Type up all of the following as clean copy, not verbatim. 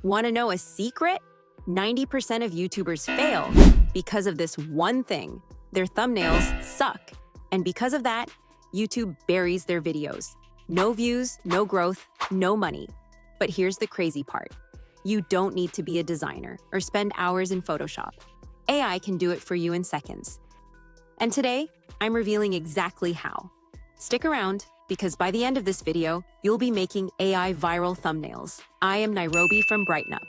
Want to know a secret? 90% of YouTubers fail because of this one thing. Their thumbnails suck. And because of that, YouTube buries their videos. No views, no growth, no money. But here's the crazy part. You don't need to be a designer or spend hours in Photoshop. AI can do it for you in seconds. And today, I'm revealing exactly how. Stick around, because by the end of this video, you'll be making AI viral thumbnails. I am Nairobi from BrightnUp.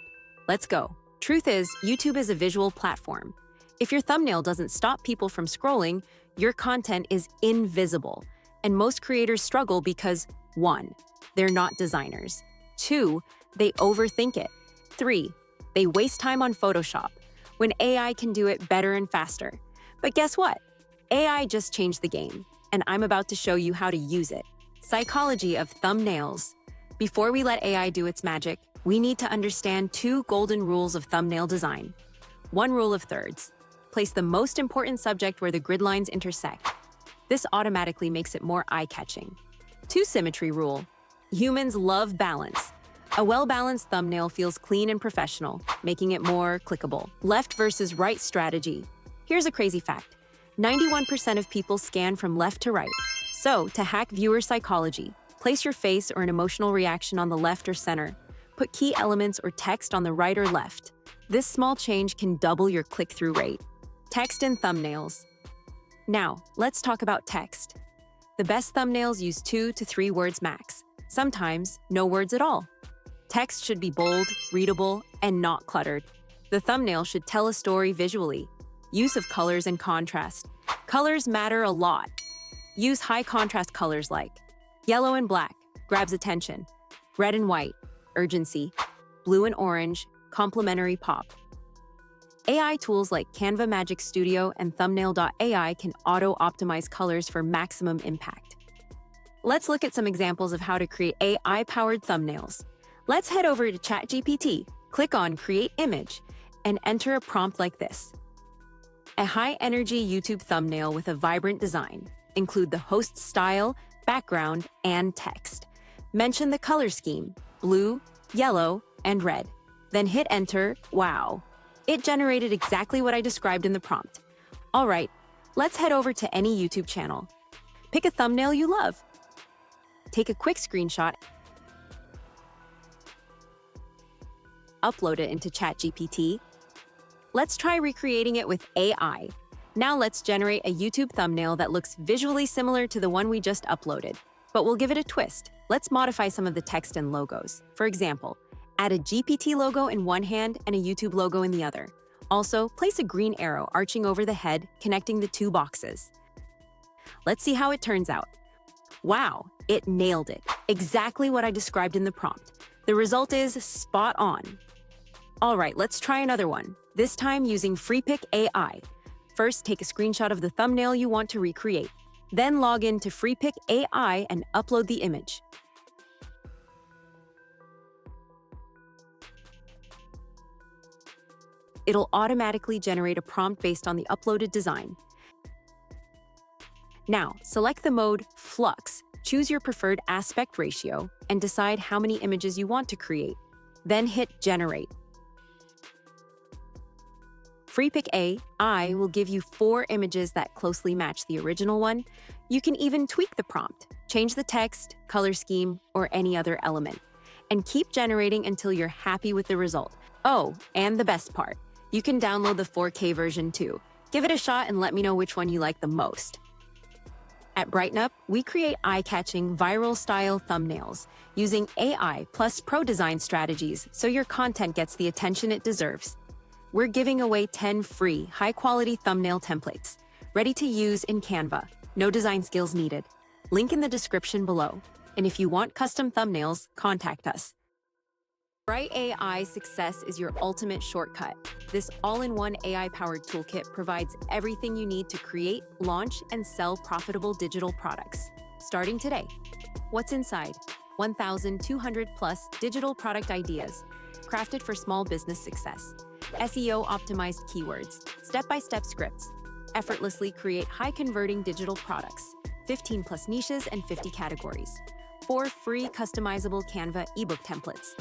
Let's go. Truth is, YouTube is a visual platform. If your thumbnail doesn't stop people from scrolling, your content is invisible. And most creators struggle because 1. They're not designers. 2. They overthink it. 3. They waste time on Photoshop, when AI can do it better and faster. But guess what? AI just changed the game, and I'm about to show you how to use it. Psychology of thumbnails. Before we let AI do its magic, we need to understand 2 golden rules of thumbnail design. 1 rule of thirds. Place the most important subject where the grid lines intersect. This automatically makes it more eye-catching. 2 symmetry rule. Humans love balance. A well-balanced thumbnail feels clean and professional, making it more clickable. Left versus right strategy. Here's a crazy fact. 91% of people scan from left to right. So, to hack viewer psychology, place your face or an emotional reaction on the left or center. Put key elements or text on the right or left. This small change can double your click-through rate. Text and thumbnails. Now, let's talk about text. The best thumbnails use 2 to 3 words max. Sometimes, no words at all. Text should be bold, readable, and not cluttered. The thumbnail should tell a story visually. Use of colors and contrast. Colors matter a lot. Use high contrast colors like yellow and black, grabs attention, red and white, urgency, blue and orange, complementary pop. AI tools like Canva Magic Studio and Thumbnail.ai can auto-optimize colors for maximum impact. Let's look at some examples of how to create AI-powered thumbnails. Let's head over to ChatGPT, click on Create Image, and enter a prompt like this. A high-energy YouTube thumbnail with a vibrant design. Include the host's style, background, and text. Mention the color scheme, blue, yellow, and red. Then hit enter. Wow. It generated exactly what I described in the prompt. All right, let's head over to any YouTube channel. Pick a thumbnail you love. Take a quick screenshot. Upload it into ChatGPT. Let's try recreating it with AI. Now let's generate a YouTube thumbnail that looks visually similar to the one we just uploaded, but we'll give it a twist. Let's modify some of the text and logos. For example, add a GPT logo in one hand and a YouTube logo in the other. Also, place a green arrow arching over the head, connecting the 2 boxes. Let's see how it turns out. Wow, it nailed it. Exactly what I described in the prompt. The result is spot on. All right, let's try another one, this time using FreePick AI. First, take a screenshot of the thumbnail you want to recreate. Then log in to FreePick AI and upload the image. It'll automatically generate a prompt based on the uploaded design. Now, select the mode Flux, choose your preferred aspect ratio, and decide how many images you want to create. Then hit Generate. FreePick AI will give you 4 images that closely match the original one. You can even tweak the prompt, change the text, color scheme, or any other element, and keep generating until you're happy with the result. Oh, and the best part, you can download the 4K version too. Give it a shot and let me know which one you like the most. At BrightnUp, we create eye-catching, viral-style thumbnails using AI plus pro design strategies so your content gets the attention it deserves. We're giving away 10 free, high-quality thumbnail templates, ready to use in Canva. No design skills needed. Link in the description below. And if you want custom thumbnails, contact us. BrightAISuccess is your ultimate shortcut. This all-in-one AI-powered toolkit provides everything you need to create, launch, and sell profitable digital products. Starting today. What's inside? 1,200 plus digital product ideas, crafted for small business success. SEO-optimized keywords, step-by-step scripts, effortlessly create high-converting digital products, 15 plus niches and 50 categories. 4 free customizable Canva ebook templates.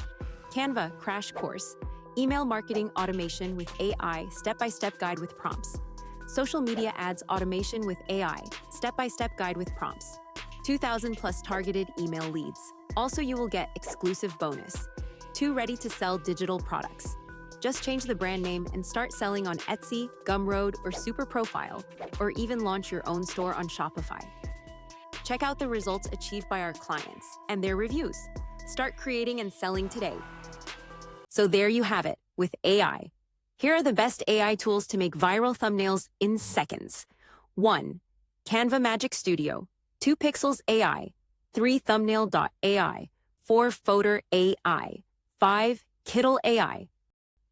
Canva crash course, email marketing automation with AI, step-by-step guide with prompts. Social media ads automation with AI, step-by-step guide with prompts. 2,000 plus targeted email leads. Also, you will get exclusive bonus. 2 ready-to-sell digital products. Just change the brand name and start selling on Etsy, Gumroad, or Super Profile, or even launch your own store on Shopify. Check out the results achieved by our clients and their reviews. Start creating and selling today. So there you have it with AI. Here are the best AI tools to make viral thumbnails in seconds. 1. Canva Magic Studio. 2 Pixels AI. 3 Thumbnail.ai. 4 Photo AI. 5 Kittle AI.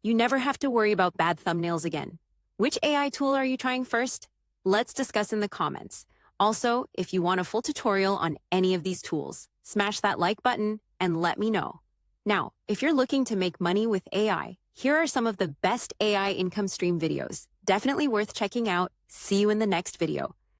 You never have to worry about bad thumbnails again. Which AI tool are you trying first? Let's discuss in the comments. Also, if you want a full tutorial on any of these tools, smash that like button and let me know. Now, if you're looking to make money with AI, here are some of the best AI income stream videos. Definitely worth checking out. See you in the next video.